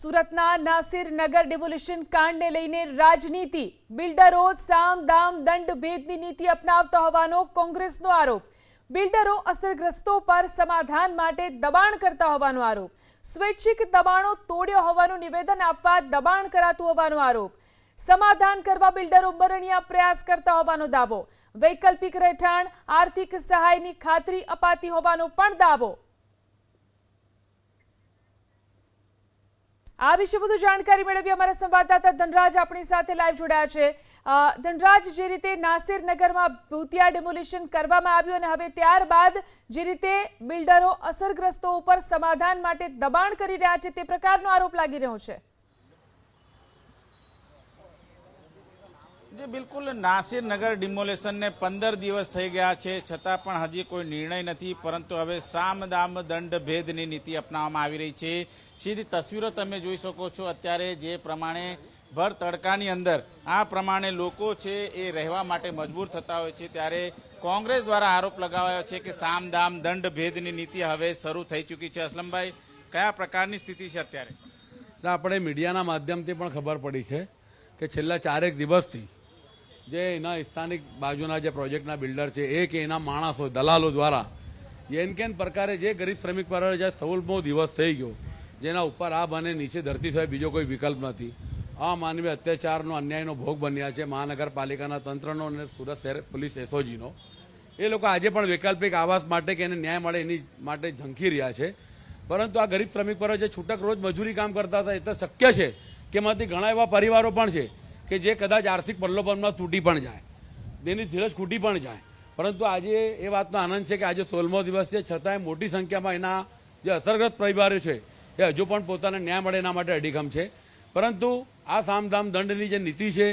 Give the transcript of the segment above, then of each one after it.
સુરતના નાસિરનગર ડિમોલિશન કાંડને લઈને રાજનીતિ બિલ્ડરો સામ દામ દંડ ભેદની નીતિ અપનાવતા હોવાનો કોંગ્રેસનો આરોપ। બિલ્ડરો અસરગ્રસ્તો પર સમાધાન માટે દબાણ કરતા હોવાનો આરોપ। સ્વૈચ્છિક દબાણો તોડ્યો હોવાનું નિવેદન આપવા દબાણ કરાતું હોવાનો આરોપ। સમાધાન કરવા બિલ્ડરો મરણીય પ્રયાસ કરતા હોવાનો દાવો। વૈકલ્પિક રહેઠાણ આર્થિક સહાયની ખાતરી અપાતી હોવાનો પણ દાવો। આ વિશે વધુ જાણકારી મેળવી અમારા સંવાદદાતા ધનરાજ આપણી સાથે લાઈવ જોડાયા છે। ધનરાજ, જે રીતે નાસિરનગરમાં ભૂતિયા ડિમોલિશન કરવામાં આવ્યું અને હવે ત્યારબાદ જે રીતે બિલ્ડરો અસરગ્રસ્તો ઉપર સમાધાન માટે દબાણ કરી રહ્યા છે તે પ્રકારનો આરોપ લાગી રહ્યો છે। जी बिल्कुल नासिरनगर डिमोलेशन ने 15 दिवस थई गया है छतां पण हजी कोई निर्णय नहीं, परंतु हवे साम दाम दंड भेदनी नीति अपनाववामां आवी रही है। सीधी तस्वीरों तमे जोई शको छो। अत्यारे जे प्रमाणे भर तड़कानी अंदर आ प्रमाणे लोको छे ए रहेवा माटे मजबूर थता होय छे, त्यारे कोंग्रेस द्वारा आरोप लगावायो छे कि साम दाम दंड भेदनी नीति हवे शरू थई चूकी छे। असलमभाई, कया प्रकारनी स्थिति छे अत्यारे? આપણે મીડિયાના માધ્યમથી પણ ખબર પડી છે કે છેલ્લા 4 દિવસથી જે એના સ્થાનિક બાજુના જે પ્રોજેક્ટના બિલ્ડર છે એ કે એના માણસો દલાલો દ્વારા એન કેન પ્રકારે જે ગરીબ શ્રમિક પરિવાર જે 16મો દિવસ થઈ ગયો, જેના ઉપર આ બને નીચે ધરતી સિવાય બીજો કોઈ વિકલ્પ નથી, આ માનવી અત્યાચારનો અન્યાયનો ભોગ બન્યા છે મહાનગરપાલિકાના તંત્રનો અને સુરત શહેર પોલીસ એસઓજીનો। એ લોકો આજે પણ વૈકલ્પિક આવાસ માટે કે એને ન્યાય મળે એની માટે ઝંખી રહ્યા છે। પરંતુ આ ગરીબ શ્રમિક પરિવાર જે છૂટક રોજ મજૂરી કામ કરતા હતા એ તો શક્ય છે કે એમાંથી ઘણા એવા પરિવારો પણ છે કે જે કદાચ આર્થિક પ્રલોભનમાં તૂટી પણ જાય, તેની ધીરજ ખૂટી પણ જાય। પરંતુ આજે એ વાતનો આનંદ છે કે આજે 16મો દિવસ છે, છતાંય મોટી સંખ્યામાં એના જે અસરગ્રસ્ત પરિવારો છે એ હજુ પણ પોતાને ન્યાય મળે એના માટે અડીખમ છે। પરંતુ આ સામધામ દંડની જે નીતિ છે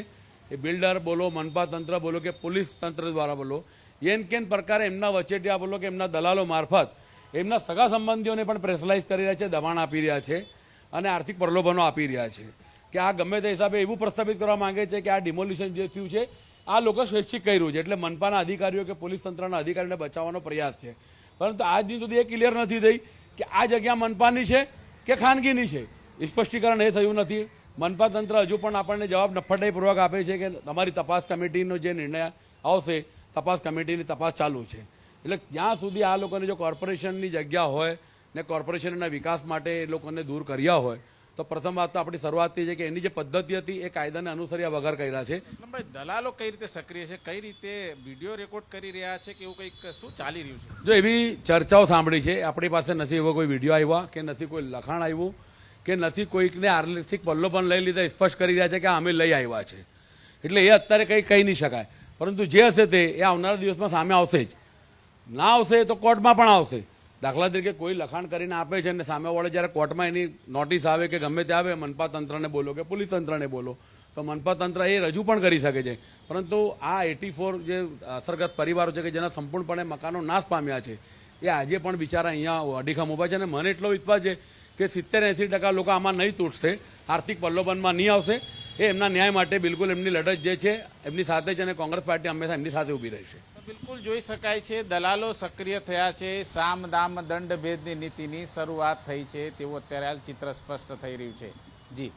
એ બિલ્ડર બોલો, મનપા તંત્ર બોલો કે પોલીસ તંત્ર દ્વારા બોલો, એન કેન પ્રકારે એમના વચેટિયા બોલો કે એમના દલાલો મારફત એમના સગા સંબંધીઓને પણ પ્રેશરાઇઝ કરી રહ્યા છે, દબાણ આપી રહ્યા છે અને આર્થિક પ્રલોભનો આપી રહ્યા છે કે આ ગમે તે હિસાબે એવું પ્રસ્થાપિત કરવા માંગે છે કે આ ડિમોલિશન જે થયું છે આ લોકો સ્વૈચ્છિક કર્યું છે, એટલે મનપાના અધિકારીઓ કે પોલીસ તંત્રના અધિકારીઓને બચાવવાનો પ્રયાસ છે। પરંતુ આજ દિન સુધી એ ક્લિયર નથી થઈ કે આ જગ્યા મનપાની છે કે ખાનગીની છે, સ્પષ્ટીકરણ એ થયું નથી। મનપા તંત્ર હજુ પણ આપણને જવાબ નફટાઈપૂર્વક આપે છે કે તમારી તપાસ કમિટીનો જે નિર્ણય આવશે, તપાસ કમિટીની તપાસ ચાલુ છે। એટલે જ્યાં સુધી આ લોકોને જો કોર્પોરેશનની જગ્યા હોય ને કોર્પોરેશનના વિકાસ માટે એ લોકોને દૂર કર્યા હોય તો પ્રથમ વાત તો આપણી શરૂઆતથી છે કે એની જે પદ્ધતિ હતી એ કાયદાને અનુસર્યા વગર કર્યા છે। દલાલો કઈ રીતે સક્રિય છે, કઈ રીતે વિડીયો રેકોર્ડ કરી રહ્યા છે કે એવું કંઈક શું ચાલી રહ્યું છે? જો એવી ચર્ચાઓ સાંભળી છે, આપણી પાસે નથી એવો કોઈ વિડીયો આવ્યા કે નથી કોઈ લખાણ આવ્યું કે નથી કોઈકને આર્થિક પ્રલોભન લઈ લીધા સ્પષ્ટ કરી રહ્યા છે કે અમે લઈ આવ્યા છે, એટલે એ અત્યારે કંઈ કહી નહીં શકાય। પરંતુ જે હશે તે એ આવનારા દિવસમાં સામે આવશે જ, ના આવશે તો કોર્ટમાં પણ આવશે। દાખલા તરીકે કોઈ લખાણ કરીને આપે છે અને સામેવાળે જ્યારે કોર્ટમાં એની નોટિસ આવે કે ગમે તે આવે, મનપા તંત્રને બોલો કે પોલીસ તંત્રને બોલો તો મનપા તંત્ર એ રજૂ પણ કરી શકે છે। પરંતુ આ 84 જે અસરગ્રસ્ત પરિવારો છે કે જેના સંપૂર્ણપણે મકાનો નાશ પામ્યા છે એ આજે પણ બિચારા અહીંયા અડીખમ ઊભા છે અને મને એટલો વિશ્વાસ છે કે 70-80% લોકો આમાં નહીં તૂટશે, આર્થિક પ્રલોભનમાં નહીં આવશે। એ એમના ન્યાય માટે બિલકુલ એમની લડત જે છે એમની સાથે છે અને કોંગ્રેસ પાર્ટી હંમેશા એમની સાથે ઊભી રહેશે। બિલકુલ જોઈ શકાય છે દલાલો સક્રિય થયા છે, સામ દામ દંડ ભેદની નીતિની શરૂઆત થઈ છે તેવું અત્યારે હાલ ચિત્ર સ્પષ્ટ થઈ રહ્યું છે। જી।